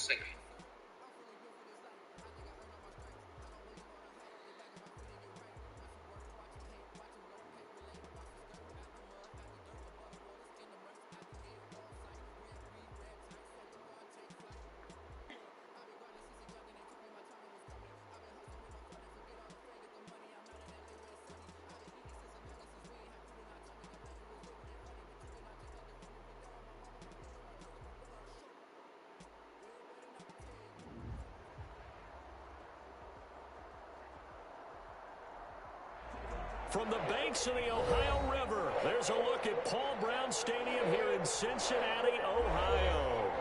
Thank you. From the banks of the Ohio River, there's a look at Paul Brown Stadium here in Cincinnati, Ohio.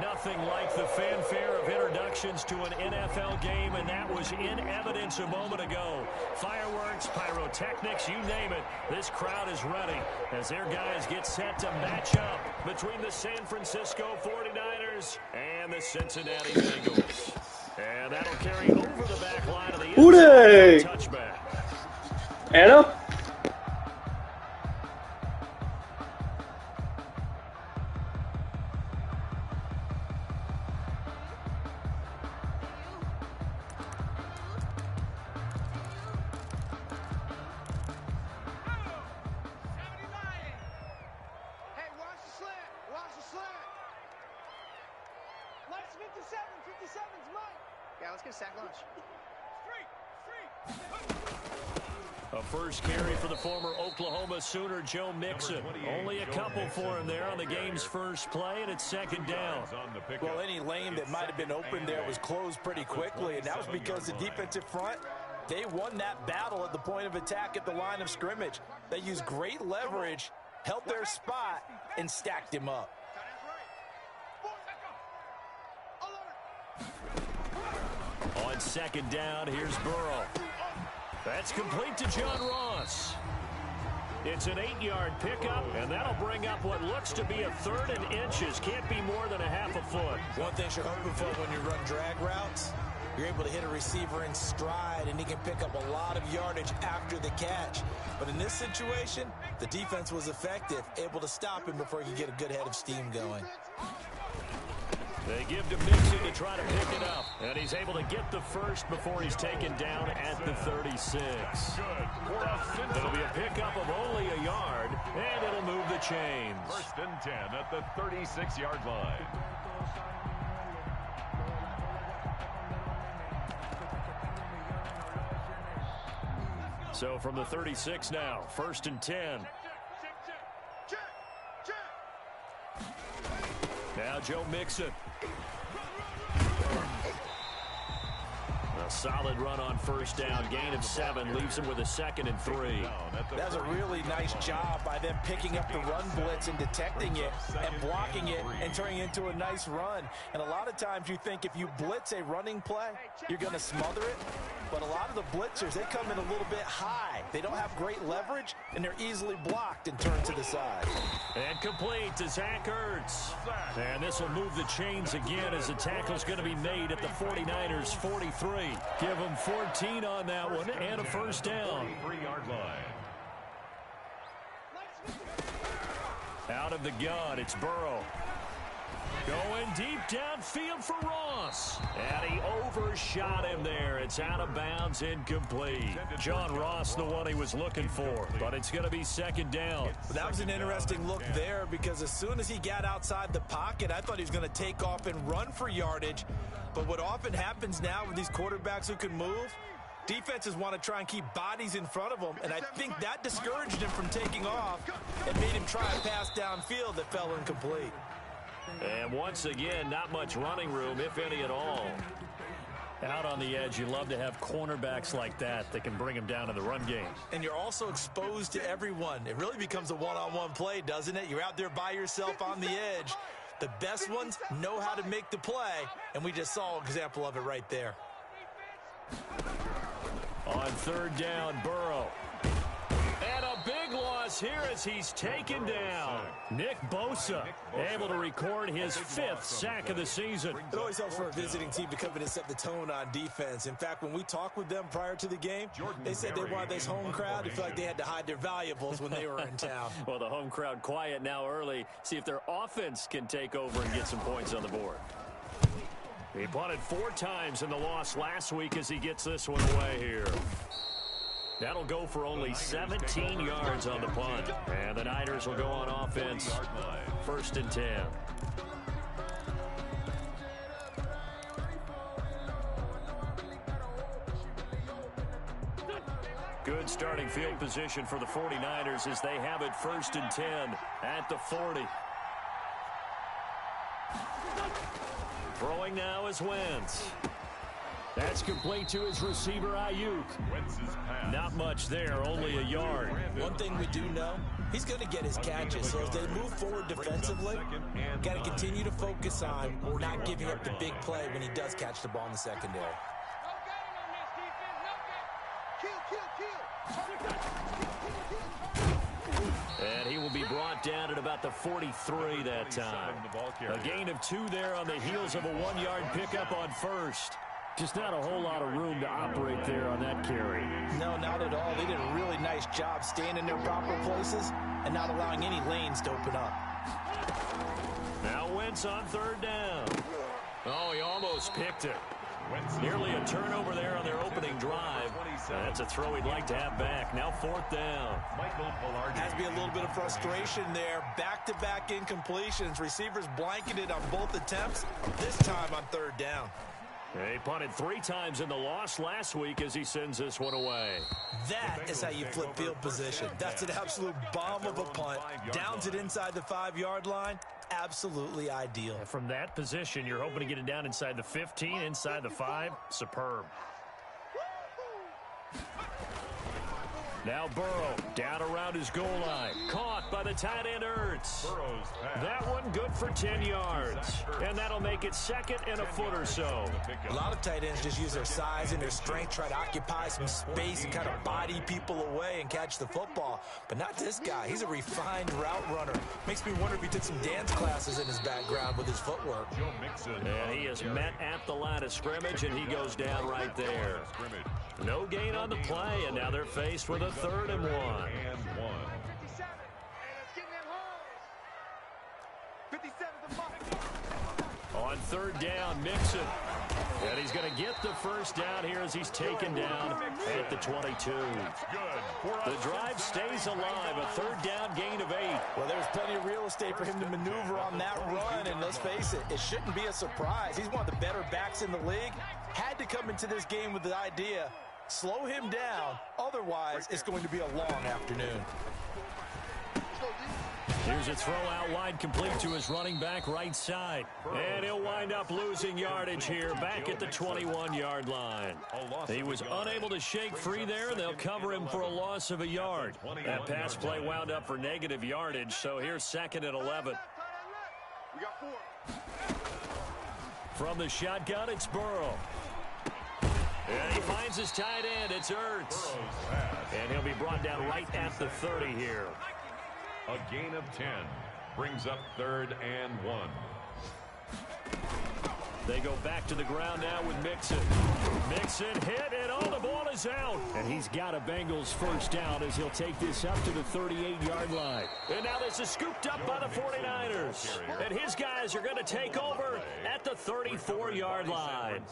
Nothing like the fanfare of introductions to an NFL game, and that was in evidence a moment ago. Fireworks, pyrotechnics, you name it. This crowd is ready as their guys get set to match up between the San Francisco 49ers and the Cincinnati Bengals. And that'll carry over the back line of the end zone for a touchback. Anna? A first carry for the former Oklahoma Sooner, Joe Mixon. Only a couple for him there on the game's first play, and it's second down. Well, any lane that might have been open there was closed pretty quickly, and that was because the defensive front, they won that battle at the point of attack at the line of scrimmage. They used great leverage, held their spot, and stacked him up. On second down, here's Burrow. That's complete to John Ross. It's an 8-yard pickup, and that'll bring up what looks to be a third and inches. Can't be more than a half a foot. One thing you're hoping for when you run drag routes, you're able to hit a receiver in stride, and he can pick up a lot of yardage after the catch. But in this situation, the defense was effective, able to stop him before he could get a good head of steam going. They give to Mixon to try to pick it up, and he's able to get the first before he's taken down at the 36. It'll be a pickup of only a yard, and it'll move the chains. 1st and 10 at the 36-yard line. So from the 36 now, 1st and 10. Now Joe Mixon. A solid run on first down. Gain of 7 leaves him with a 2nd and 3. That's a really nice job by them picking up the run blitz and detecting it and blocking it and turning it into a nice run. And a lot of times you think if you blitz a running play, you're going to smother it. But a lot of the blitzers, they come in a little bit high. They don't have great leverage, and they're easily blocked and turned to the side. And complete to Zach Ertz. And this will move the chains again as the tackle's going to be made at the 49ers' 43. Give them 14 on that one and a first down. 3-yard line. Out of the gun, it's Burrow. Going deep downfield for Ross. And he overshot him there. It's out of bounds, incomplete. John Ross, the one he was looking for. But it's going to be second down. That was an interesting look there because as soon as he got outside the pocket, I thought he was going to take off and run for yardage. But what often happens now with these quarterbacks who can move, defenses want to try and keep bodies in front of them, and I think that discouraged him from taking off and made him try a pass downfield that fell incomplete. And once again, not much running room, if any at all. Out on the edge, you love to have cornerbacks like that can bring him down in the run game. And you're also exposed to everyone. It really becomes a one-on-one play, doesn't it? You're out there by yourself on the edge. The best ones know how to make the play, and we just saw an example of it right there. On third down, Burrow. And a big loss here as he's taken down. Nick Bosa able to record his 5th sack of the season. It always helps for a visiting team to come in and set the tone on defense. In fact, when we talked with them prior to the game, they said they wanted this home crowd to feel like they had to hide their valuables when they were in town. Well, the home crowd quiet now early. See if their offense can take over and get some points on the board. He punted 4 times in the loss last week as he gets this one away here. That'll go for only 17 yards on the punt. And the Niners will go on offense. 1st and 10. Good starting field position for the 49ers as they have it 1st and 10 at the 40. Throwing now is Wentz. That's complete to his receiver, Ayuk. Not much there, only a yard. One thing we do know, he's going to get his catches. So as they move forward defensively, got to continue to focus on not giving up the big play when he does catch the ball in the secondary. And he will be brought down at about the 43 that time. A gain of 2 there on the heels of a 1-yard pickup on 1st. Just not a whole lot of room to operate there on that carry. No, not at all. They did a really nice job staying in their proper places and not allowing any lanes to open up. Now Wentz on 3rd down. Oh, he almost picked it. Nearly a turnover there on their opening drive. That's a throw he'd like to have back. Now 4th down. Has to be a little bit of frustration there. Back-to-back incompletions. Receivers blanketed on both attempts. This time on 3rd down. He punted 3 times in the loss last week as he sends this one away. That is how you flip field position. That's an absolute bomb of a punt. Downs it inside the 5-yard line. Absolutely ideal. From that position, you're hoping to get it down inside the 15, inside the 5. Superb. Now Burrow down around his goal line. Caught by the tight end Ertz. That one good for 10 yards. And that'll make it 2nd and a foot or so. A lot of tight ends just use their size and their strength, try to occupy some space and kind of body people away and catch the football. But not this guy. He's a refined route runner. Makes me wonder if he took some dance classes in his background with his footwork. And he is met at the line of scrimmage, and he goes down right there. No gain on the play, and now they're faced with a 3rd and 1. On 3rd down, Mixon. And he's going to get the 1st down here as he's taken down at the 22. The drive stays alive, a 3rd down gain of 8. Well, there's plenty of real estate for him to maneuver on that run, and let's face it, it shouldn't be a surprise. He's one of the better backs in the league. Had to come into this game with the idea, slow him down, otherwise it's going to be a long afternoon. Here's a throw out wide, complete to his running back right side. And he'll wind up losing yardage here back at the 21-yard line. He was unable to shake free there. They'll cover him for a loss of a yard. That pass play wound up for negative yardage, so here's 2nd and 11. From the shotgun, it's Burrow. And he finds his tight end. It's Ertz. And he'll be brought down right at the 30 here. A gain of 10 brings up 3rd and 1. They go back to the ground now with Mixon. Mixon hit, and oh, the ball is out. And he's got a Bengals 1st down as he'll take this up to the 38-yard line. And now this is scooped up by the 49ers. And his guys are going to take over at the 34-yard line.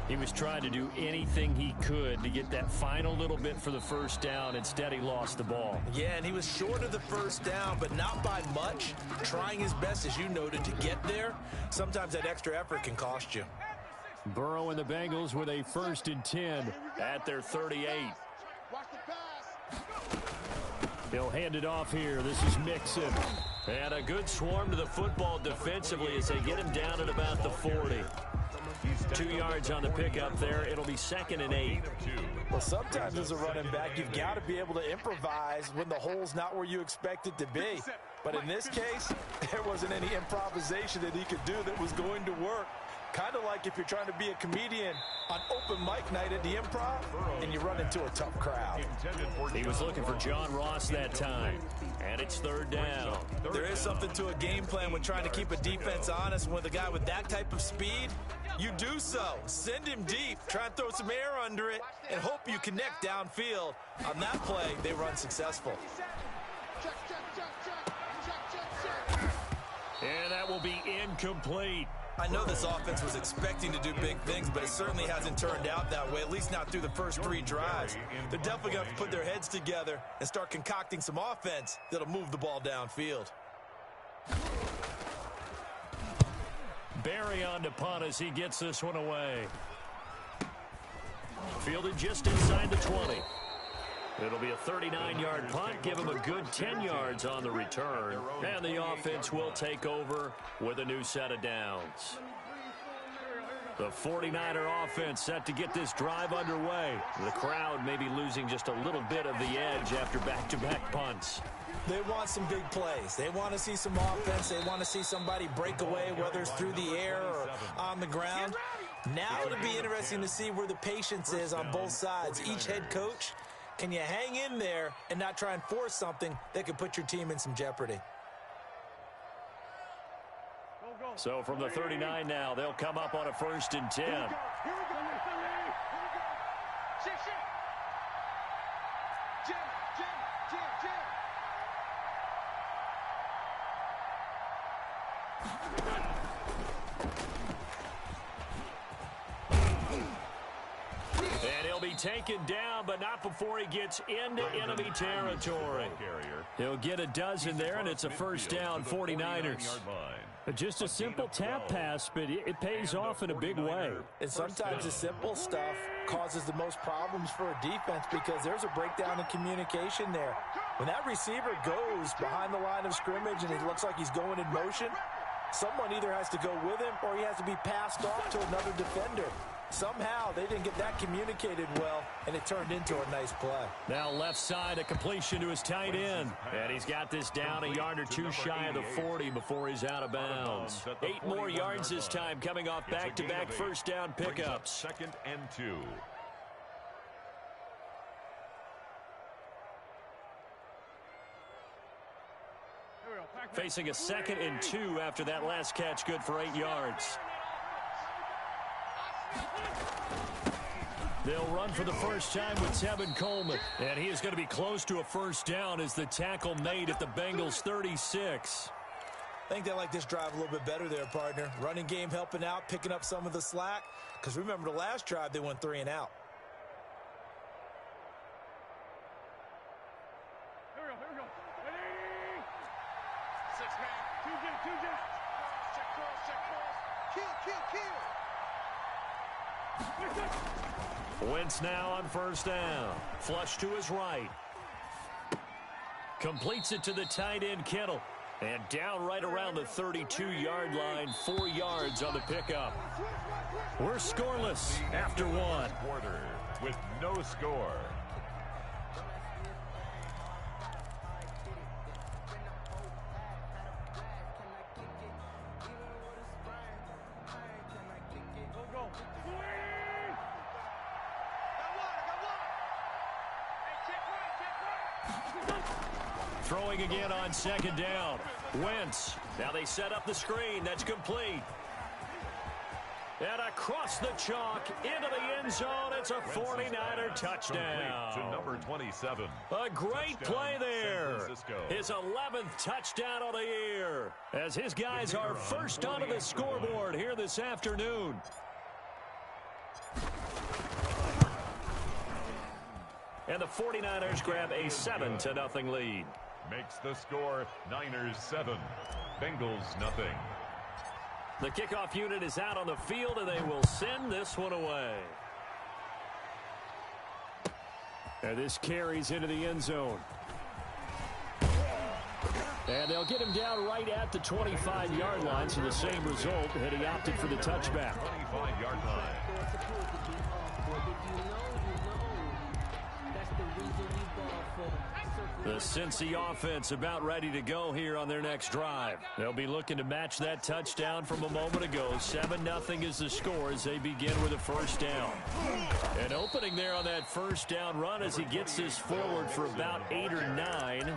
He was trying to do anything he could to get that final little bit for the 1st down. Instead, he lost the ball. Yeah, and he was short of the 1st down, but not by much. Trying his best, as you noted, to get there. Sometimes that extra effort can cost you. Burrow and the Bengals with a 1st and 10 at their 38. He'll hand it off here. This is Mixon. And a good swarm to the football defensively as they get him down at about the 40. 2 yards on the pickup there. It'll be 2nd and 8. Well, sometimes as a running back, you've got to be able to improvise when the hole's not where you expect it to be. But in this case, there wasn't any improvisation that he could do that was going to work. Kind of like if you're trying to be a comedian on open mic night at the Improv and you run into a tough crowd. He was looking for John Ross that time. And it's 3rd down. There is something to a game plan when trying to keep a defense honest. And with a guy with that type of speed, you do so. Send him deep. Try and throw some air under it and hope you connect downfield. On that play, they run successful. And that will be incomplete. I know this offense was expecting to do big things, but it certainly hasn't turned out that way, at least not through the first 3 drives. They're definitely going to have to put their heads together and start concocting some offense that'll move the ball downfield. Barry on to punt as he gets this one away. Fielded just inside the 20. It'll be a 39-yard punt, give him a good 10 yards on the return. And the offense will take over with a new set of downs. The 49er offense set to get this drive underway. The crowd may be losing just a little bit of the edge after back-to-back punts. They want some big plays. They want to see some offense. They want to see somebody break away, whether it's through the air or on the ground. Now it'll be interesting to see where the patience is on both sides. Each head coach, can you hang in there and not try and force something that could put your team in some jeopardy? So from the 39 now, they'll come up on a 1st and 10. And he'll be taken down, but not before he gets into enemy territory. He'll get a dozen there, and it's a 1st down, 49ers. Just a simple tap pass, but it pays off in a big way. And sometimes the simple stuff causes the most problems for a defense because there's a breakdown in communication there. When that receiver goes behind the line of scrimmage and it looks like he's going in motion, someone either has to go with him or he has to be passed off to another defender. Somehow they didn't get that communicated well, and it turned into a nice play. Now left side, a completion to his tight end. And he's got this down a yard or 2 shy of the 40 before he's out of bounds. 8 more yards this time, coming off back-to-back 1st down pickups. 2nd and 2. Facing a 2nd and 2 after that last catch, good for 8 yards. They'll run for the first time with Tevin Coleman. And he is going to be close to a 1st down as the tackle made at the Bengals 36. I think they like this drive a little bit better there, partner. Running game helping out, picking up some of the slack. Because remember the last drive, they went 3 and out. Here we go. Ready? 6 man. 2 jump. Check cross. Kill. Wentz now on 1st down. Flush to his right. Completes it to the tight end, Kittle. And down right around the 32-yard line, 4 yards on the pickup. We're scoreless after 1. Quarter with no score. Throwing again on 2nd down. Wentz. Now they set up the screen. That's complete. And across the chalk into the end zone. It's a 49er touchdown. To number 27. A great play there. His 11th touchdown of the year. As his guys are first onto the scoreboard here this afternoon. And the 49ers grab a 7-0 lead. Makes the score Niners 7. Bengals nothing. The kickoff unit is out on the field, and they will send this one away. And this carries into the end zone. And they'll get him down right at the 25-yard line, so the same result, and he opted for the touchback. 25-yard line. The Cincy offense about ready to go here on their next drive. They'll be looking to match that touchdown from a moment ago. 7-0 is the score as they begin with a 1st down. And opening there on that 1st down run as he gets this forward for about 8 or 9.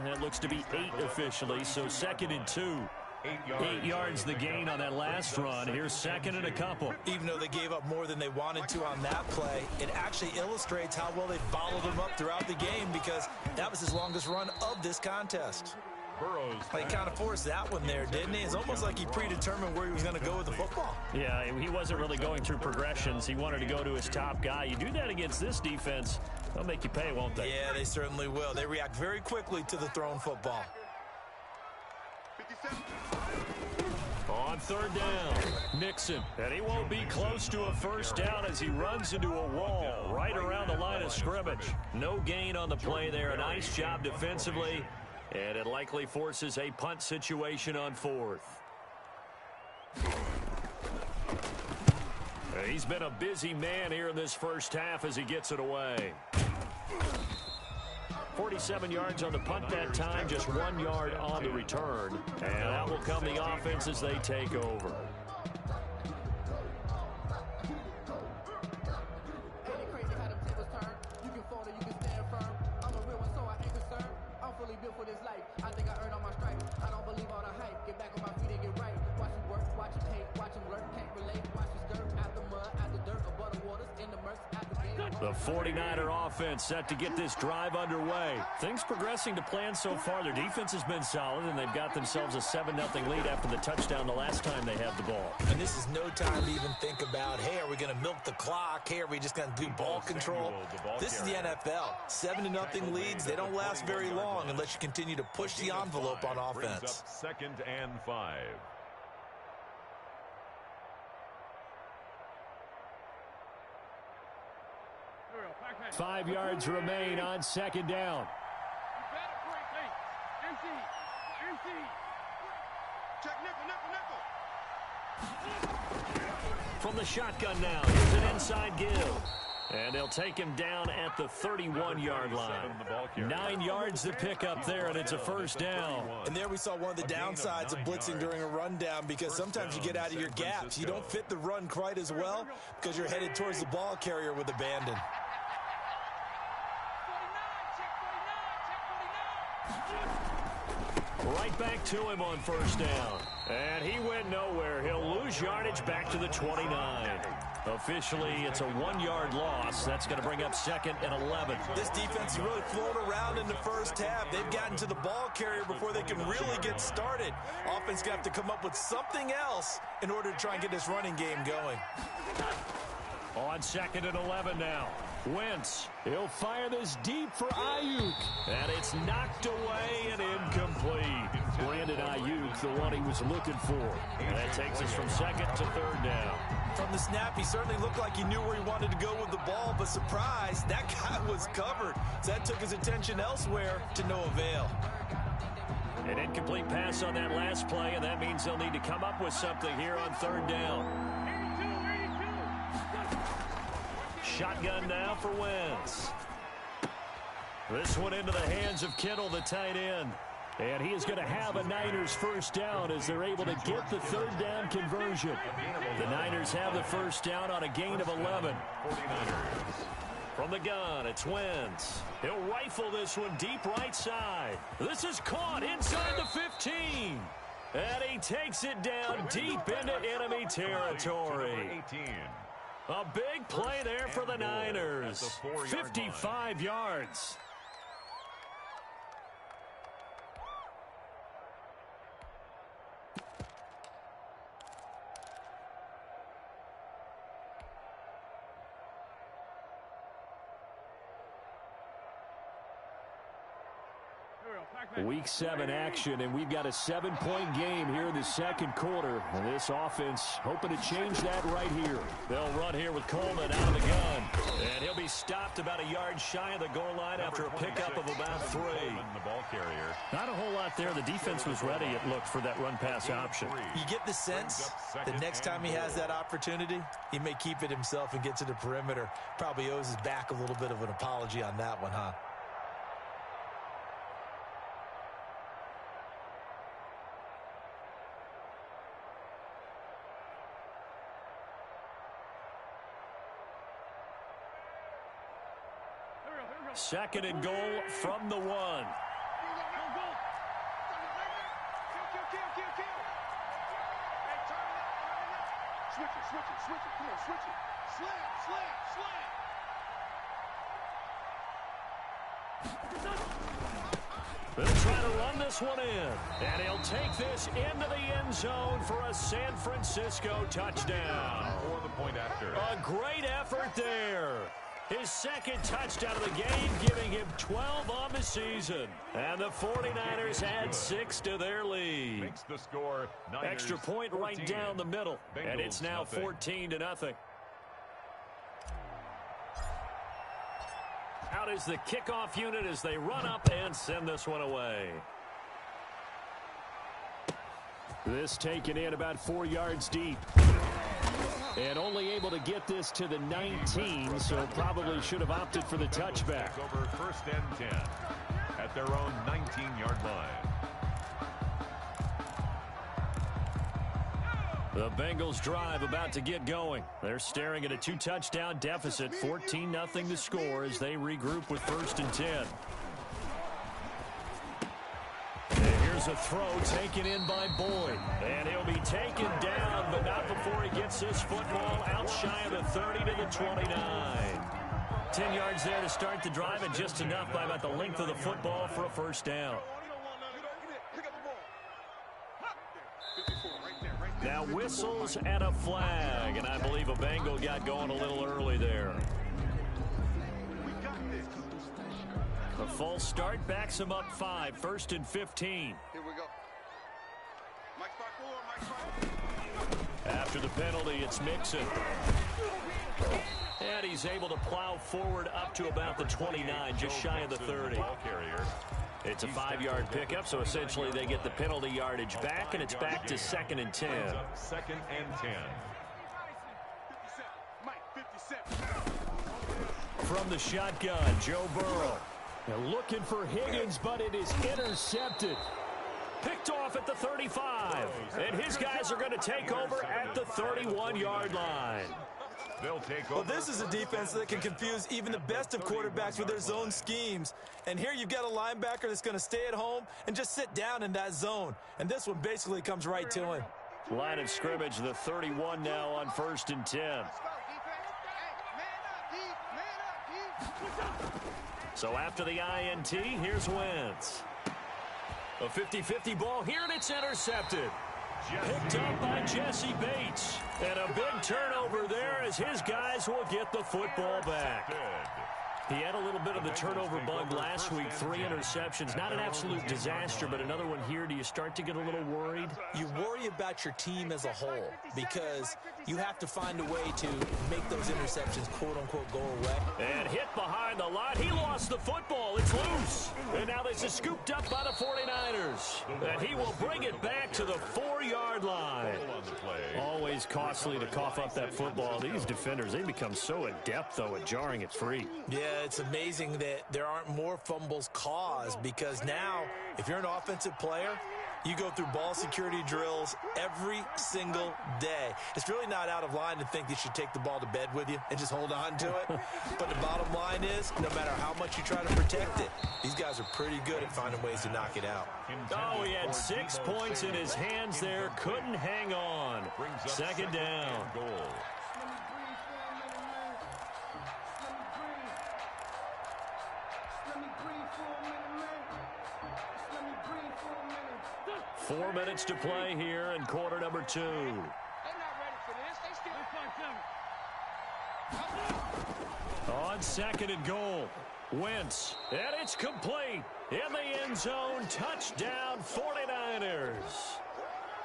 That looks to be 8 officially, so 2nd and 2. 8 yards the gain on that last run. Here's 2nd and a couple. Even though they gave up more than they wanted to on that play, it actually illustrates how well they followed them up throughout the game because that was his longest run of this contest. Burrows. He kind of forced that one there, didn't he? It's almost like he predetermined where he was going to go with the football. Yeah, he wasn't really going through progressions. He wanted to go to his top guy. You do that against this defense, they'll make you pay, won't they? Yeah, they certainly will. They react very quickly to the thrown football. 57. On third down, Nixon. And he won't be close to a first down as he runs into a wall right around the line of scrimmage. No gain on the play there. A nice job defensively. And it likely forces a punt situation on fourth. He's been a busy man here in this first half as he gets it away. 47 yards on the punt that time, just 1 yard on the return. And out will come the offense as they take over. For this life, I think I earned all my stripes. I don't believe all the hype. Get back on my feet and get right. Watch him work, watch him hate, watch him lurk, can't relate. Watch him skirt out the mud, out the dirt, above the waters, in the murks, out the game. The 49er offense set to get this drive underway. Things progressing to plan so far. Their defense has been solid, and they've got themselves a 7-0 lead after the touchdown the last time they had the ball. And this is no time to even think about, hey, are we going to milk the clock? Hey, are we just going to do ball control? This is the NFL. 7-0 leads. They don't last very long unless you continue to push the envelope on offense. 2nd and 5. 5 yards remain on second down. Check nickel. From the shotgun now, here's an inside give. And they'll take him down at the 31-yard line. 9 yards to pick up there, and it's a first down. And there we saw one of the downsides of blitzing during a rundown, because sometimes you get out of your gaps. You don't fit the run quite as well because you're headed towards the ball carrier with abandon. Right back to him on first down. And he went nowhere. He'll lose yardage back to the 29. Officially, it's a 1-yard loss. That's going to bring up 2nd and 11. This defense has really flown around in the first half. They've gotten to the ball carrier before they can really get started. Offense got to come up with something else in order to try and get this running game going. On 2nd and 11 now. Wentz, he'll fire this deep for Ayuk. And it's knocked away and incomplete. Brandon Ayuk, the one he was looking for. And that takes us from 2nd to 3rd down. From the snap, he certainly looked like he knew where he wanted to go with the ball, but surprise, that guy was covered. So that took his attention elsewhere to no avail. An incomplete pass on that last play, and that means they'll need to come up with something here on 3rd down. Shotgun now for Wentz. This one into the hands of Kittle, the tight end. And he is going to have a Niners first down as they're able to get the 3rd down conversion. The Niners have the first down on a gain of 11. From the gun, it's Wentz. He'll rifle this one deep right side. This is caught inside the 15. And he takes it down deep into enemy territory. A big play there for the Niners. 55 yards. Week 7 action, and we've got a 7-point game here in the second quarter. And this offense hoping to change that right here. They'll run here with Coleman out of the gun. And he'll be stopped about a yard shy of the goal line after a pickup of about 3. Not a whole lot there. The defense was ready, it looked, for that run-pass option. You get the sense that next time he has that opportunity, he may keep it himself and get to the perimeter. Probably owes his back a little bit of an apology on that one, huh? Second and goal from the 1. Switch it. Come on, switch it. Slam. They'll try to run this one in. And he'll take this into the end zone for a San Francisco touchdown. For the point after. A great effort there. His second touchdown of the game, giving him 12 on the season. And the 49ers add 6 to their lead. Makes the score Niners Extra point 14, right down the middle. Bengals And it's now nothing. 14-0. Out is the kickoff unit as they run up and send this one away. This taken in about 4 yards deep. And only able to get this to the 19, so probably should have opted for the touchback. Over 1st and 10 at their own 19-yard line. The Bengals drive about to get going. They're staring at a 2-touchdown deficit, 14-0 to score as they regroup with 1st and 10. And here's a throw taken in by Boyd. And he'll be taken down, but not before he gets this football out shy of the 30 to the 29. 10 yards there to start the drive, and just enough by about the length of the football for a 1st down. Now whistles and a flag, and I believe a Bengal got going a little early there. A false start backs him up 5, 1st and 15. Here we go. Mike spot 4, Mike spot. After the penalty, it's Mixon. And he's able to plow forward up to about the 29, just shy of the 30. Ball carrier. It's a 5-yard pickup, so essentially they get the penalty yardage back, and it's back to 2nd and 10. 2nd and 10. 57. Mike, 57. From the shotgun, Joe Burrow. They're looking for Higgins, but it is intercepted. Picked off at the 35. And his guys are going to take over at the 31-yard line. They'll take over. Well, this is a defense that can confuse even the best of quarterbacks with their zone schemes. And here you've got a linebacker that's going to stay at home and just sit down in that zone. And this one basically comes right to him. Line of scrimmage, the 31 now on 1st and 10. So after the INT, here's Wentz. A 50-50 ball here, and it's intercepted. Picked up by Jesse Bates. And a big turnover there as his guys will get the football back. He had a little bit of the turnover bug last week, 3 interceptions. Not an absolute disaster, but another one here. Do you start to get a little worried? You worry about your team as a whole because you have to find a way to make those interceptions, quote-unquote, go away. And hit behind the line. He lost the football. It's loose. And now this is scooped up by the 49ers. And he will bring it back to the 4-yard line. Always costly to cough up that football. These defenders, they become so adept, though, at jarring it free. Yeah, it's amazing that there aren't more fumbles caused because now, if you're an offensive player, you go through ball security drills every single day. It's really not out of line to think you should take the ball to bed with you and just hold on to it. But the bottom line is, no matter how much you try to protect it, these guys are pretty good at finding ways to knock it out. Oh, he had 6 points in his hands there. Couldn't hang on. 2nd down. Goal. 4 minutes to play here in quarter number 2. They're not ready for this. They still On 2nd and goal, Wentz, and it's complete. In the end zone, touchdown 49ers.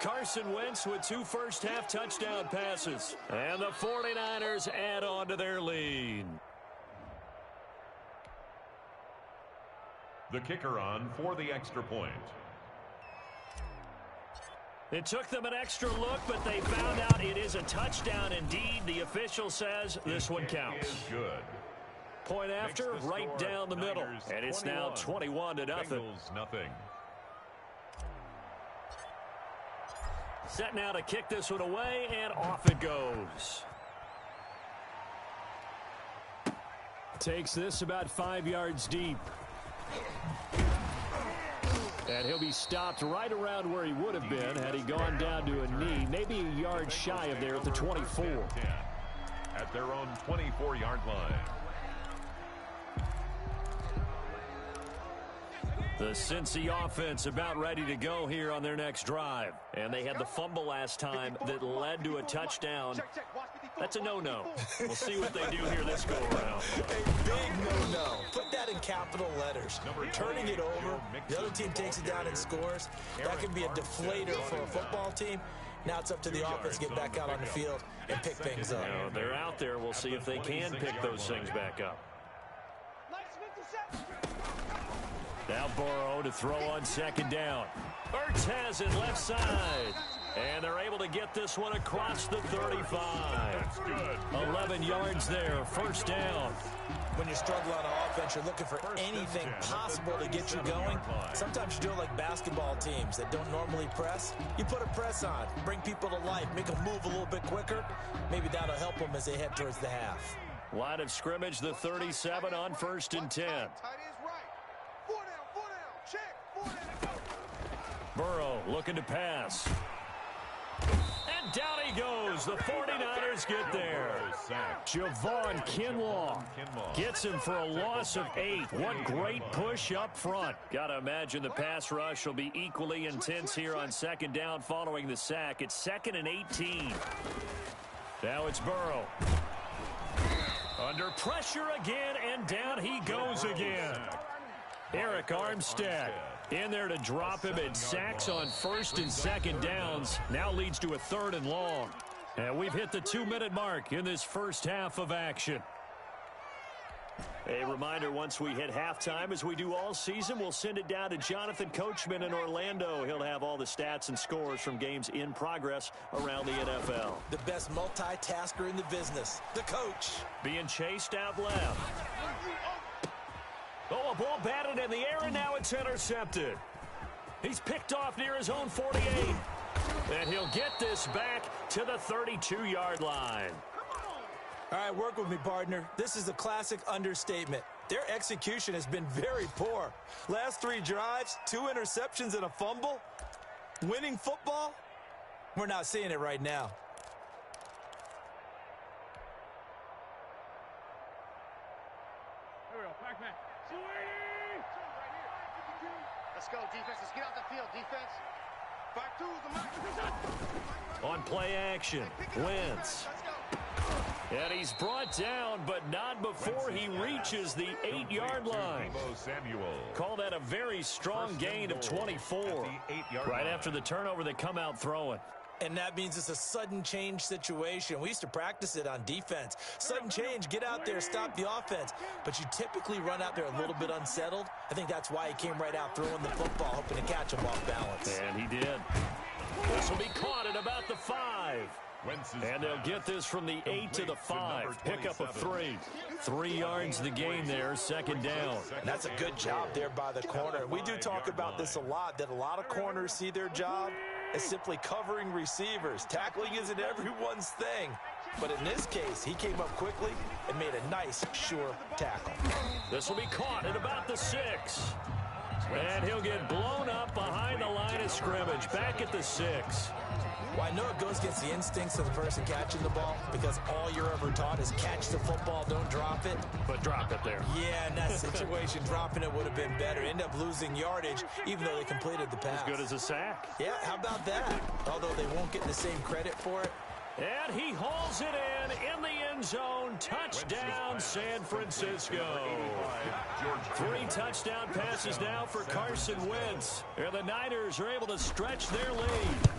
Carson Wentz with 2 first-half touchdown passes. And the 49ers add on to their lead. The kicker on for the extra point. It took them an extra look, but they found out it is a touchdown indeed. The official says this one counts. Is good. Point after, right down the middle. And it's now 21-0. Bengals nothing. Set now to kick this one away, and off it goes. Takes this about 5 yards deep. And he'll be stopped right around where he would have been had he gone down to a knee, maybe a yard shy of there at the 24. At their own 24-yard line. The Cincy offense about ready to go here on their next drive. And they had the fumble last time that led to a touchdown. That's a no-no. We'll see what they do here this go-around. A big no-no. Put that in capital letters. Turning it over, the other team takes it down and scores. That can be a deflator for a football team. Now it's up to the offense to get back out on the field and pick things up. Now, they're out there. We'll see if they can pick those things back up. Now Burrow to throw on second down. Ertz has it left side. And they're able to get this one across the 35. 11 yards there, first down. When you're struggling on offense, you're looking for anything possible to get you going. Sometimes you do it like basketball teams that don't normally press. You put a press on, bring people to life, make them move a little bit quicker. Maybe that'll help them as they head towards the half. Line of scrimmage, the 37 on 1st and 10. Burrow looking to pass. And down he goes. The 49ers get there. Javon Kinlaw gets him for a loss of 8. What great push up front. Got to imagine the pass rush will be equally intense here on second down following the sack. It's 2nd and 18. Now it's Burrow. Under pressure again, and down he goes again. Eric Armstead in there to drop him, and sacks on 1st and 2nd downs. Now leads to a 3rd and long. And we've hit the 2-minute mark in this first half of action. A reminder, once we hit halftime, as we do all season, we'll send it down to Jonathan Coachman in Orlando. He'll have all the stats and scores from games in progress around the NFL. The best multitasker in the business, the coach. Being chased out left. Oh, a ball batted in the air, and now it's intercepted. He's picked off near his own 48. And he'll get this back to the 32-yard line. All right, work with me, partner. This is a classic understatement. Their execution has been very poor. Last 3 drives, 2 interceptions and a fumble. Winning football? We're not seeing it right now. Let's go, defense. Let's get out the field, defense. 5-2's On play action, Wentz. And he's brought down, but not before he reaches the 8-yard line. Call that a very strong gain of 24. Right after the turnover, they come out throwing. And that means it's a sudden change situation. We used to practice it on defense. Sudden change, get out there, stop the offense. But you typically run out there a little bit unsettled. I think that's why he came right out throwing the football, hoping to catch him off balance. And he did. This will be caught at about the 5. And they'll get this from the 8 to the 5. Pickup of 3. 3 yards the gain there, 2nd down. And that's a good job there by the corner. We do talk about this a lot, that a lot of corners see their job as simply covering receivers. Tackling isn't everyone's thing. But in this case, he came up quickly and made a nice, sure tackle. This will be caught at about the 6. And he'll get blown up behind the line of scrimmage, back at the 6. Well, I know it goes against the instincts of the person catching the ball because all you're ever taught is catch the football, don't drop it. But drop it there. Yeah, in that situation, dropping it would have been better. End up losing yardage, even though they completed the pass. As good as a sack. Yeah, how about that? Although they won't get the same credit for it. And he hauls it in the end zone. Touchdown, San Francisco. 3 touchdown passes now for Carson Wentz. And the Niners are able to stretch their lead.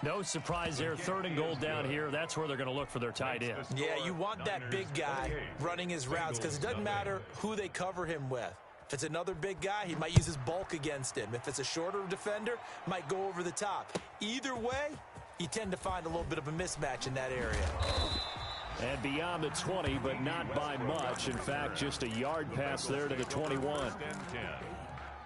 No surprise there, 3rd and goal down here. That's where they're going to look for their tight end. Yeah, you want that big guy running his routes because it doesn't matter who they cover him with. If it's another big guy, he might use his bulk against him. If it's a shorter defender, might go over the top. Either way, you tend to find a little bit of a mismatch in that area. And beyond the 20, but not by much. In fact, just a yard pass there to the 21.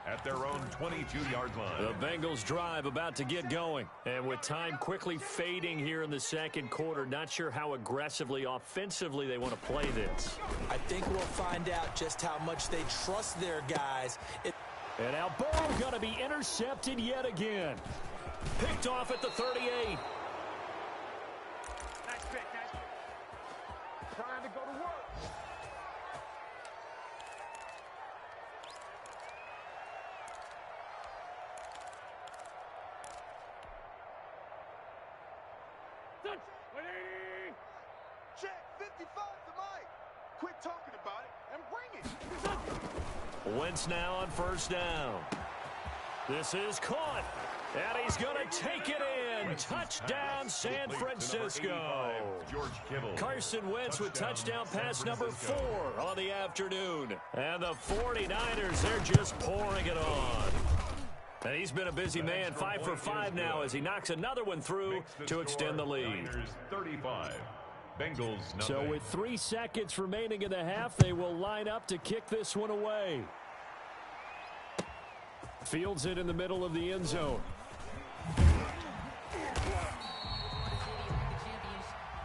At their own 22-yard line. The Bengals drive about to get going. And with time quickly fading here in the 2nd quarter, not sure how aggressively, offensively they want to play this. I think we'll find out just how much they trust their guys. And now Burrow going to be intercepted yet again. Picked off at the 38. Nice pick, Trying to go to work. Check 55 to Mike. Quit talking about it and bring it. Wentz now on first down. This is caught, and he's going to take it in. Touchdown, San Francisco. Carson Wentz with touchdown pass number 4 on the afternoon. And the 49ers, they're just pouring it on. And he's been a busy man, 5 for 5 now as he knocks another one through to extend the lead. 35. Bengals nothing. So with 3 seconds remaining in the half, they will line up to kick this one away. Fields it in the middle of the end zone.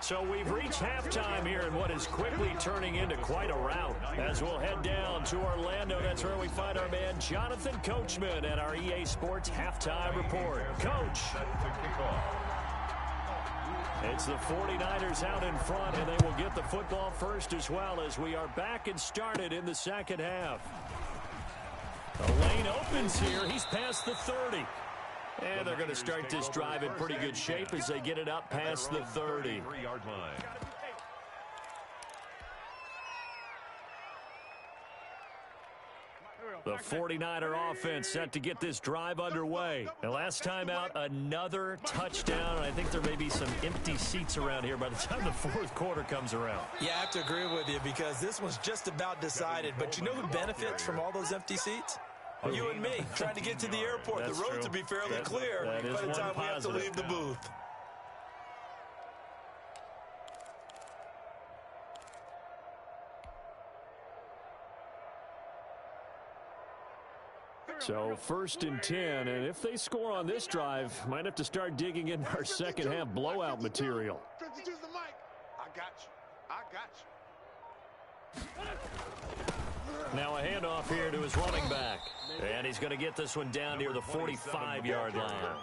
So we've reached halftime here in what is quickly turning into quite a rout. As we'll head down to Orlando, that's where we find our man Jonathan Coachman at our EA Sports Halftime Report. Coach. It's the 49ers out in front, and they will get the football first as well as we are back and started in the second half. The lane opens here. He's past the 30. And they're going to start this drive in pretty good shape as they get it up past the 30. The 49er offense set to get this drive underway. And last time out, another touchdown. I think there may be some empty seats around here by the time the fourth quarter comes around. Yeah, I have to agree with you because this one's just about decided. But you know who benefits from all those empty seats? You and me, trying to get to the airport. The roads will be fairly clear by the time we have to leave the booth. So 1st and 10, and if they score on this drive, might have to start digging in our second half blowout material. 52's the mic. I got you. I got you. Now a handoff here to his running back. And he's going to get this one down near the 45-yard line.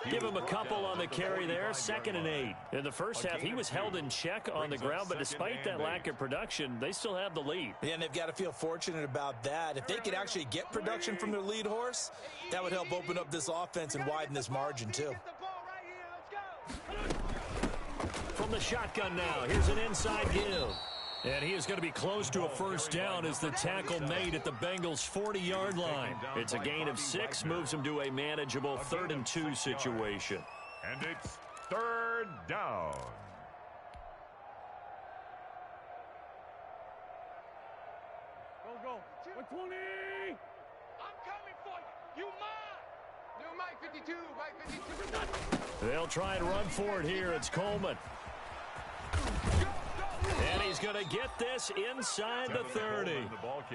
Give him a couple on the carry there, 2nd and 8. In the first half, he was held in check on the ground, but despite that lack of production, they still have the lead. Yeah, and they've got to feel fortunate about that. If they could actually get production from their lead horse, that would help open up this offense and widen this margin, too. From the shotgun now, here's an inside give. And he is going to be close to a first down as the tackle made at the Bengals' 40-yard line. It's a gain of 6, moves him to a manageable 3rd and 2 situation. And it's 3rd down. Go. 120. I'm coming for you. You mine. New Mike 52. Mike 52. They'll try and run for it here. It's Coleman. And he's going to get this inside the 30.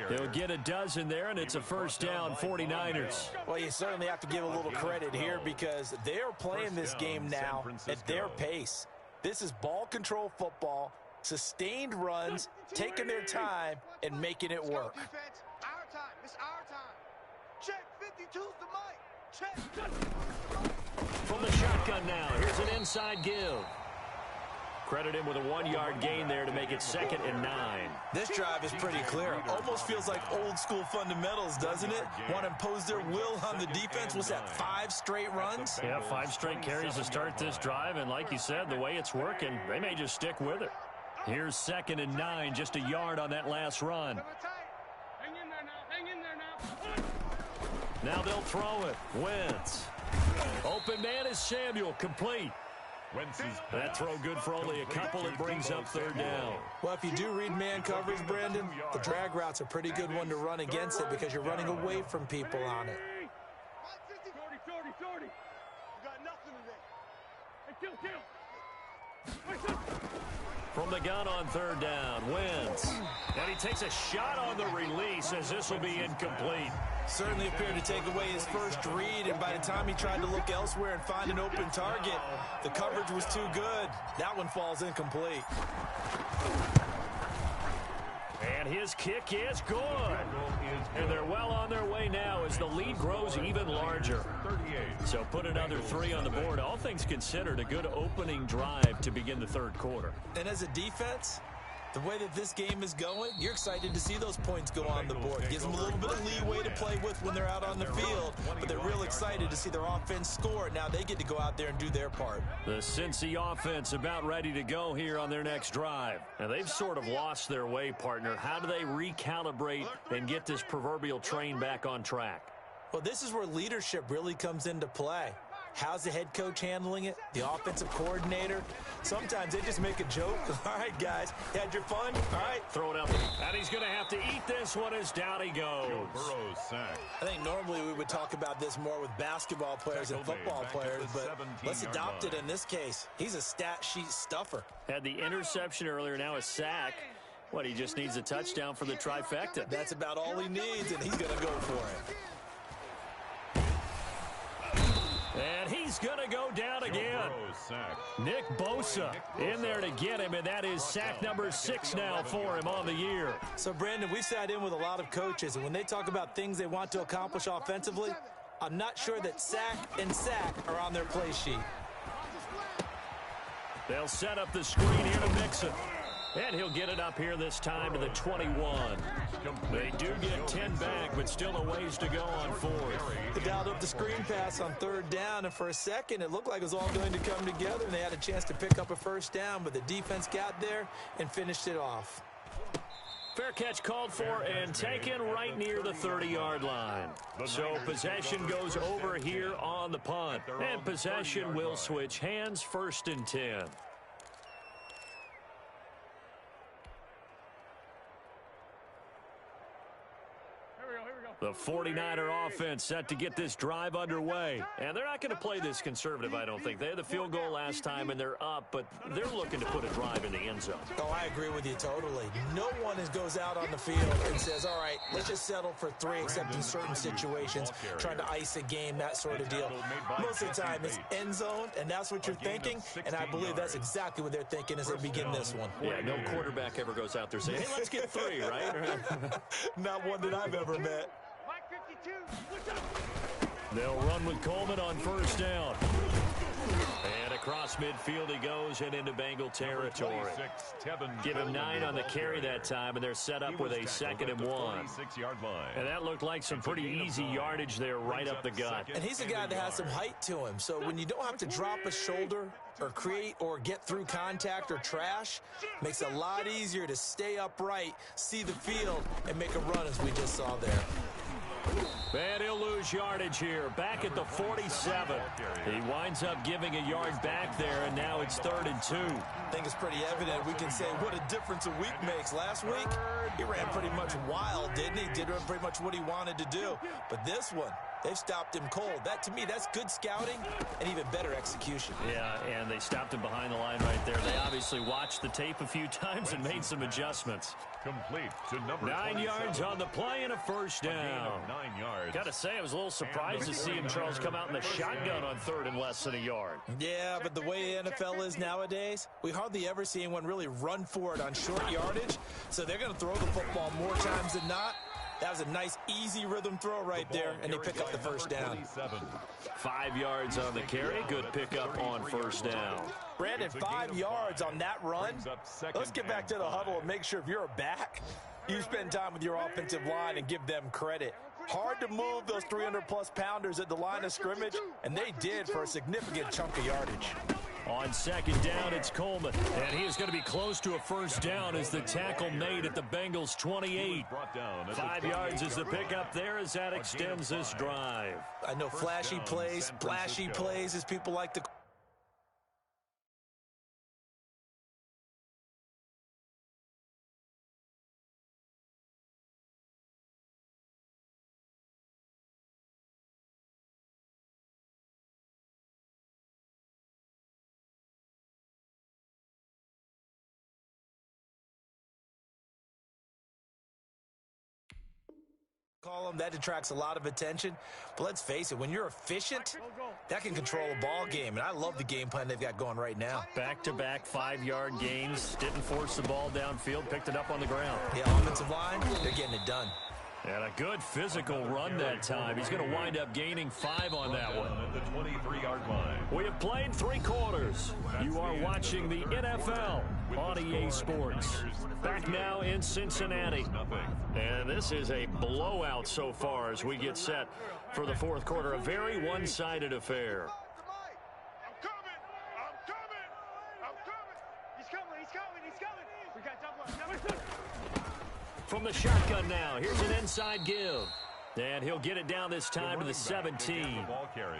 He'll get a dozen there, and it's a first down, 49ers. Well, you certainly have to give a little credit here because they're playing this game now at their pace. This is ball control football, sustained runs, taking their time, and making it work. Our time. It's our time. Check 52's the mic. Check. From the shotgun now, here's an inside give. Credit him with a 1-yard gain there to make it 2nd and 9. This drive is pretty clear. Almost feels like old school fundamentals, doesn't it? Want to impose their will on the defense. Was that 5 straight runs? Yeah, 5 straight carries to start this drive. And like you said, the way it's working, they may just stick with it. Here's 2nd and 9, just a yard on that last run. Hang in there now. Hang in there now. Now they'll throw it. Wentz. Open man is Samuel, complete. That throw good for only a couple. It brings up 3rd down. Well, if you do read man coverage, Brandon, the drag route's a pretty good one to run against it because you're running away from people on it. 40. You got nothing today. Hey, kill. From the gun on 3rd down, Wentz. And he takes a shot on the release as this will be incomplete. Certainly appeared to take away his first read, and by the time he tried to look elsewhere and find an open target, the coverage was too good. That one falls incomplete. And his kick is good. And they're well on their way now as the lead grows even larger. So put another 3 on the board. All things considered, a good opening drive to begin the 3rd quarter. And as a defense, The way that this game is going, you're excited to see those points go on the board. Gives them a little bit of leeway to play with when they're out on the field, but they're real excited to see their offense score. Now they get to go out there and do their part. The Cincy offense about ready to go here on their next drive. Now they've sort of lost their way, partner. How do they recalibrate and get this proverbial train back on track? Well, this is where leadership really comes into play. How's the head coach handling it? The offensive coordinator? Sometimes they just make a joke. All right, guys, you had your fun? All right. Throw it up. And he's going to have to eat this one as down he goes. Joe Burrow's sack. I think normally we would talk about this more with basketball players and football players, but let's adopt it in this case. He's a stat sheet stuffer. Had the interception earlier, now a sack. What, he just needs a touchdown for the trifecta. That's about all he needs, and he's going to go for it. And he's going to go down again. Nick Bosa in there to get him, and that is sack number 6 now for him on the year. So, Brandon, we sat in with a lot of coaches, and when they talk about things they want to accomplish offensively, I'm not sure that sack and sack are on their play sheet. They'll set up the screen here to Mixon. And he'll get it up here this time to the 21. They do get 10 back, but still a ways to go on 4th. They dialed up the screen pass on 3rd down, and for a second it looked like it was all going to come together, and they had a chance to pick up a first down, but the defense got there and finished it off. Fair catch called for and taken right near the 30-yard line. So possession goes over here on the punt, and possession will switch hands, 1st and 10. The 49er offense set to get this drive underway. And they're not going to play this conservative, I don't think. They had the field goal last time, and they're up, but they're looking to put a drive in the end zone. Oh, I agree with you totally. No one goes out on the field and says, all right, let's just settle for 3, except in certain situations, trying to ice a game, that sort of deal. Most of the time, it's end zone, and that's what you're thinking, and I believe that's exactly what they're thinking as they begin this one. Yeah, no quarterback ever goes out there saying, hey, let's get 3, right? Not one that I've ever met. They'll run with Coleman on 1st down. And across midfield he goes and into Bengal territory. Give him 9 on the carry that time, and they're set up with a 2nd and 1. And that looked like some pretty easy yardage there right up the gut. And he's a guy that has some height to him, so when you don't have to drop a shoulder or create or get through contact or trash, makes it a lot easier to stay upright, see the field, and make a run as we just saw there. And he'll lose yardage here, back at the 47. He winds up giving a yard back there, and now it's 3rd and 2. I think it's pretty evident. We can say what a difference a week makes. Last week, he ran pretty much wild, didn't he? Did pretty much what he wanted to do. But this one, they've stopped him cold. That, to me, that's good scouting and even better execution. Yeah, and they stopped him behind the line right there. They obviously watched the tape a few times and made some adjustments. Complete to number 9 yards on the play and a 1st down. 9 yards. Got to say, I was a little surprised to see him, Charles, come out in the shotgun on 3rd and less than a yard. Yeah, but the way the NFL is nowadays, we hardly ever see anyone really run for it on short yardage. So they're going to throw the football more times than not. That was a nice, easy rhythm throw right there, and they pick up the 1st down. 5 yards on the carry. Good pickup on 1st down. Brandon, 5 yards on that run. Let's get back to the huddle and make sure if you're a back, you spend time with your offensive line and give them credit. Hard to move those 300-plus pounders at the line of scrimmage, and they did for a significant chunk of yardage. On 2nd down, it's Coleman, and he is going to be close to a 1st down as the tackle made at the Bengals' 28. 5 yards is the pickup there as that extends this drive. I know flashy plays, splashy plays, as people like to call them. That attracts a lot of attention. But let's face it, when you're efficient, that can control a ball game. And I love the game plan they've got going right now. Back-to-back 5-yard gains. Didn't force the ball downfield. Picked it up on the ground. The offensive line, they're getting it done. And a good physical run that time. He's going to wind up gaining 5 on that one. At the 23-yard line. We have played 3 quarters. You are watching the NFL on EA Sports. Back now in Cincinnati. And this is a blowout so far as we get set for the fourth quarter. A very one-sided affair. I'm coming! He's coming! We got double. From the shotgun now, here's an inside give. And he'll get it down this time to the 17.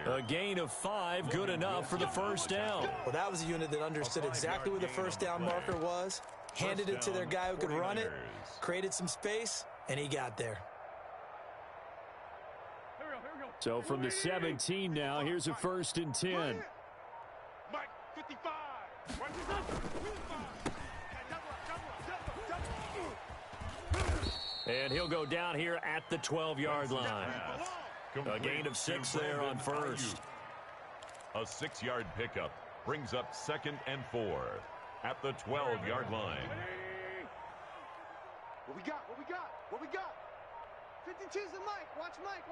A gain of 5, good enough for the first down. Well, that was a unit that understood exactly where the first down marker was, handed it to their guy who could run it, created some space, and he got there. So from the 17 now, here's a 1st and 10. Mike, 55. And he'll go down here at the 12-yard line. A gain of 6 there on first. A 6-yard pickup brings up 2nd and 4 at the 12-yard line. What we got? 52's the Mike. Watch Mike.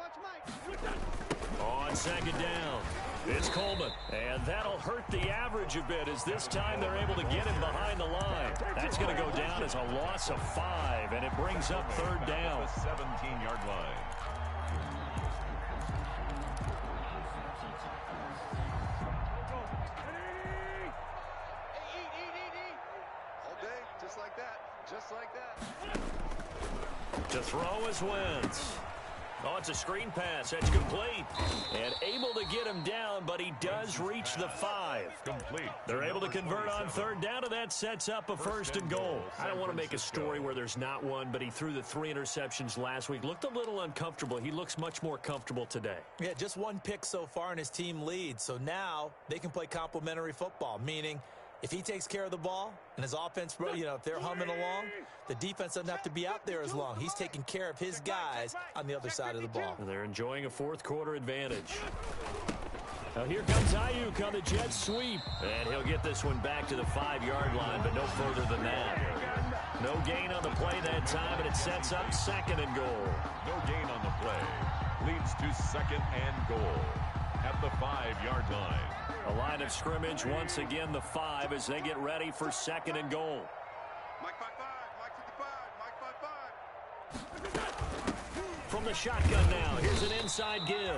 On 2nd down, it's Coleman. And that'll hurt the average a bit as this time they're able to get him behind the line. That's going to go down as a loss of 5, and it brings up 3rd down. The 17-yard line. Eat. All day, just like that. To throw is Wentz. Oh, it's a screen pass. That's complete. And able to get him down, but he does reach the 5. Complete. They're able to convert on 3rd down, and that sets up a 1st and goal. I don't want to make a story where there's not one, but he threw the 3 interceptions last week. Looked a little uncomfortable. He looks much more comfortable today. Yeah, just 1 pick so far, and his team leads. So now they can play complementary football, meaning if he takes care of the ball and his offense, if they're humming along, the defense doesn't have to be out there as long. He's taking care of his guys on the other side of the ball. And they're enjoying a fourth quarter advantage. Now here comes Ayuk on the jet sweep. And he'll get this one back to the 5-yard line, but no further than that. No gain on the play that time, and it sets up 2nd and goal. No gain on the play. Leads to 2nd and goal at the 5-yard line. A line of scrimmage, once again the 5 as they get ready for 2nd and goal. Mike 55, Mike 55. From the shotgun now, here's an inside give.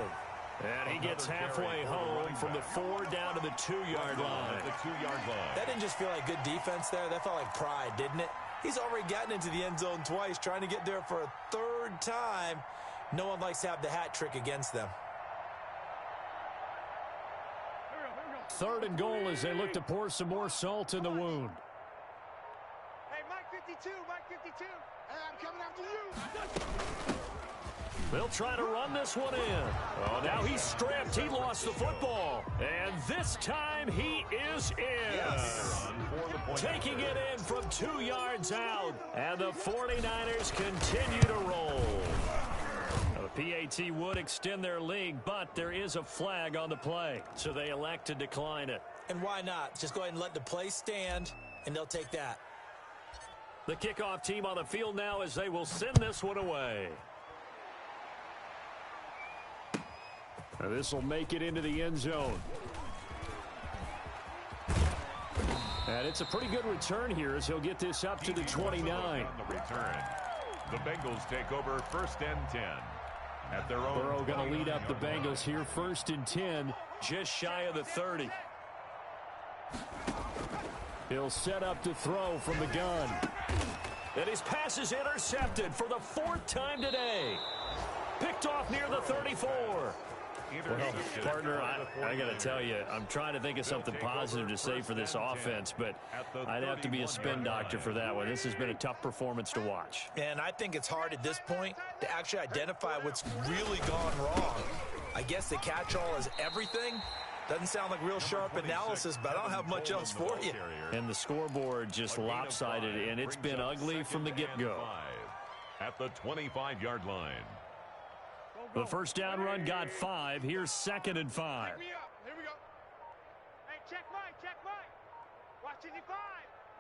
And he gets halfway home from the 4 down to the 2-yard line. The 2-yard line. That didn't just feel like good defense there. That felt like pride, didn't it? He's already gotten into the end zone twice, trying to get there for a 3rd time. No one likes to have the hat trick against them. 3rd and goal as they look to pour some more salt in the wound. Hey, Mike 52. Hey, I'm coming after you. They'll try to run this one in. Oh, now he's stripped. He lost the football. And this time he is in. Yes. Taking it in from 2 yards out. And the 49ers continue to roll. The PAT would extend their lead, but there is a flag on the play, so they elect to decline it. And why not? Just go ahead and let the play stand, and they'll take that. The kickoff team on the field now as they will send this one away. Now this will make it into the end zone. And it's a pretty good return here as he'll get this up to the 29. On the return, the Bengals take over 1st and 10. At their own. Burrow going to lead up the Bengals here. 1st and 10, just shy of the 30. He'll set up to throw from the gun. And his pass is intercepted for the 4th time today. Picked off near the 34. Well, partner, I got to tell you, I'm trying to think of something positive to say for this offense, but I'd have to be a spin doctor for that one. This has been a tough performance to watch. And I think it's hard at this point to actually identify what's really gone wrong. I guess the catch-all is everything. Doesn't sound like real sharp analysis, but I don't have much else for you. And the scoreboard just lopsided, and it's been ugly from the get-go. At the 25-yard line. The first down run got 5. Here's 2nd and 5. Pick me up. Here we go. Hey, check Mike. Watch 55.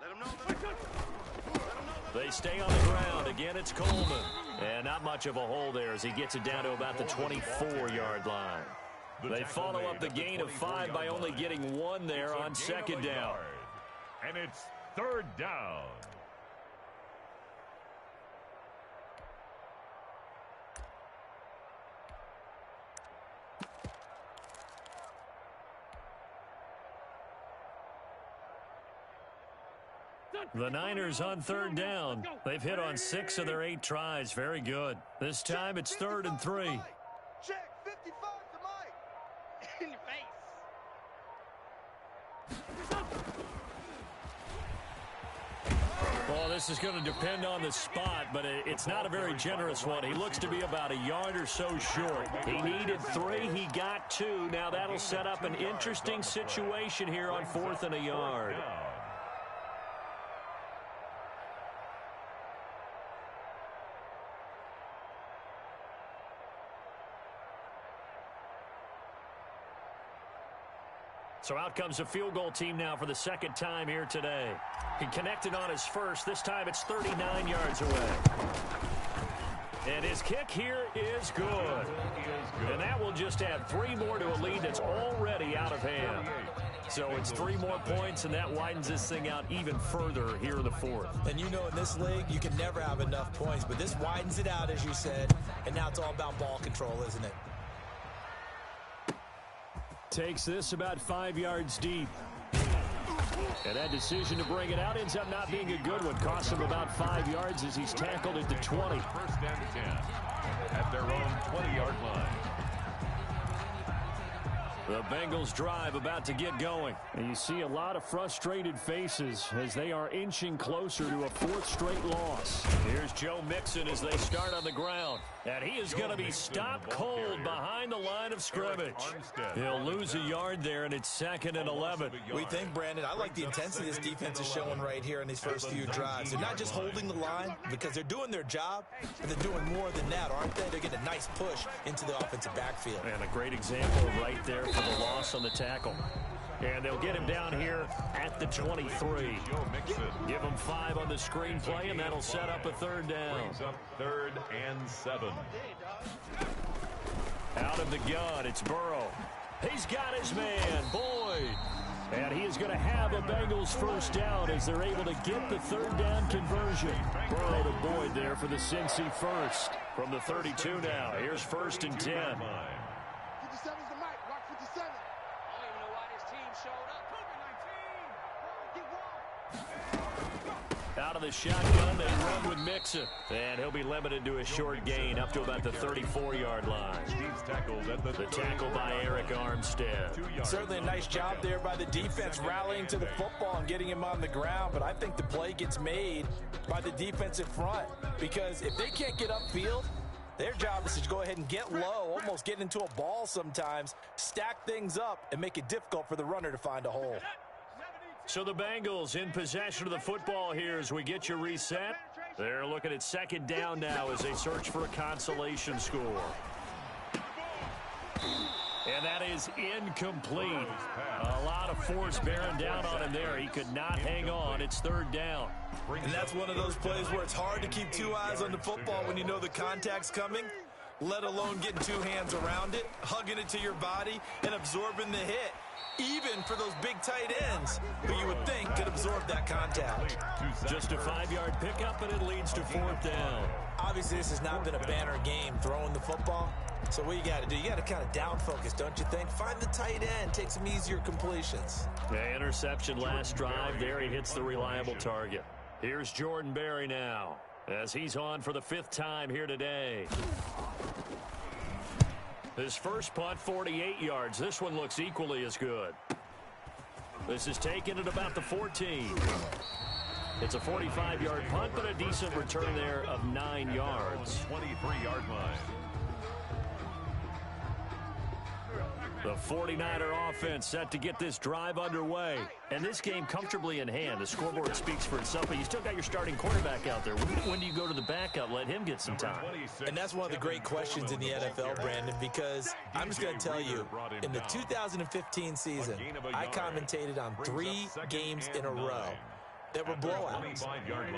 Let him know. Let him know. They stay on the ground. Again, it's Coleman. And not much of a hole there as he gets it down to about the 24-yard line. They follow up the gain of 5 by only getting 1 there on second down. And it's third down. The Niners on third down. They've hit on 6 of their 8 tries. Very good. This time it's 3rd and 3. Check 55 to Mike. In your face. Well, this is going to depend on the spot, but it's not a very generous one. He looks to be about a yard or so short. He needed 3. He got 2. Now that'll set up an interesting situation here on 4th and a yard. So out comes a field goal team now for the second time here today. He connected on his first. This time it's 39 yards away. And his kick here is good. And that will just add 3 more to a lead that's already out of hand. So it's 3 more points, and that widens this thing out even further here in the 4th. And you know in this league, you can never have enough points. But this widens it out, as you said. And now it's all about ball control, isn't it? Takes this about 5 yards deep. And that decision to bring it out ends up not being a good one. Costs him about 5 yards as he's tackled at the 20. First and 10 at their own 20-yard line. The Bengals drive about to get going. And you see a lot of frustrated faces as they are inching closer to a 4th straight loss. Here's Joe Mixon as they start on the ground. And he is going to be stopped cold behind the line of scrimmage. He'll lose a yard there, and it's 2nd and 11. We think, Brandon, I like the intensity this defense is showing right here in these first few drives. They're not just holding the line because they're doing their job, but they're doing more than that, aren't they? They're getting a nice push into the offensive backfield. And a great example right there for the loss on the tackle. And they'll get him down here at the 23. Give him 5 on the screenplay, and that'll set up a 3rd down. Brings up 3rd and 7. Out of the gun, it's Burrow. He's got his man, Boyd. And he is going to have a Bengals first down as they're able to get the 3rd down conversion. Burrow to Boyd there for the Cincy first. From the 32 now, here's 1st and 10. 57's the Mike. Watch 57. I don't even know why this team showed up. Out of the shotgun, they run with Mixon. And he'll be limited to a short gain up to about the 34-yard line. He's tackled at The tackle by Eric Armstead. Certainly a nice job there by the defense rallying to the football and getting him on the ground, but I think the play gets made by the defensive front because if they can't get upfield, their job is to go ahead and get low, almost get into a ball sometimes, stack things up, and make it difficult for the runner to find a hole. So the Bengals in possession of the football here as we get you reset. They're looking at 2nd down now as they search for a consolation score. And that is incomplete. A lot of force bearing down on him there. He could not hang on. It's 3rd down. And that's one of those plays where it's hard to keep 2 eyes on the football when you know the contact's coming, let alone getting 2 hands around it, hugging it to your body, and absorbing the hit. Even for those big tight ends who you would think could absorb that contact. Just a 5-yard pickup, and it leads to 4th down. Obviously, this has not been a banner game throwing the football. So what you got to do, you got to kind of down focus, don't you think? Find the tight end, take some easier completions. The interception last drive there. He hits the reliable target. Here's Jordan Berry now as he's on for the 5th time here today. His first punt, 48 yards. This one looks equally as good. This is taken at about the 14. It's a 45-yard punt, but a decent return there of 9 yards. 23-yard line. The 49er offense set to get this drive underway. And this game comfortably in hand. The scoreboard speaks for itself, but you still got your starting quarterback out there. When do you go to the backup? Let him get some time. And that's one of the great questions in the NFL, Brandon, because I'm just going to tell you, in the 2015 season, I commentated on 3 games in a row. that were blowouts.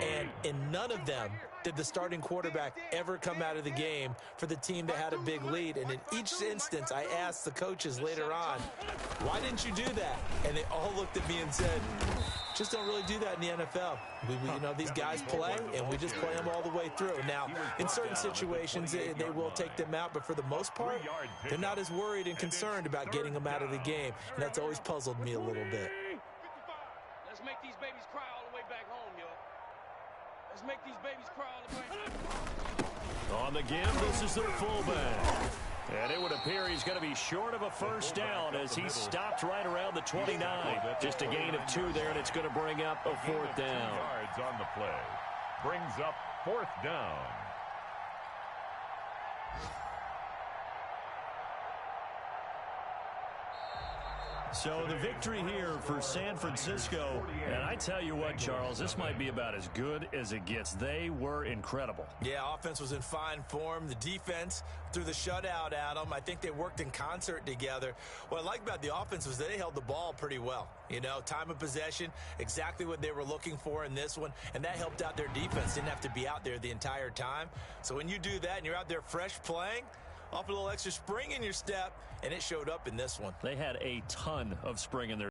And in none of them did the starting quarterback ever come out of the game for the team that had a big lead. And in each instance, I asked the coaches later on, why didn't you do that? And they all looked at me and said, just don't really do that in the NFL. You know, these guys play, and we just play them all the way through. Now, in certain situations, they will take them out, but for the most part, they're not as worried and concerned about getting them out of the game, and that's always puzzled me a little bit. Let's make these babies cry all the way back home, yo. Let's make these babies cry all the way. On the give, this is their fullback. And it would appear he's going to be short of a first down as he stopped right around the 29. Just a gain of 2 there, and it's going to bring up a 4th down. Yards on the play. Brings up 4th down. So the victory here for San Francisco, and I tell you what, Charles, this might be about as good as it gets. They were incredible. Yeah, offense was in fine form. The defense threw the shutout at them. I think they worked in concert together. What I like about the offense was they held the ball pretty well. You know, time of possession, exactly what they were looking for in this one, and that helped out their defense. Didn't have to be out there the entire time. So when you do that and you're out there fresh playing, off a little extra spring in your step, and it showed up in this one. They had a ton of spring in their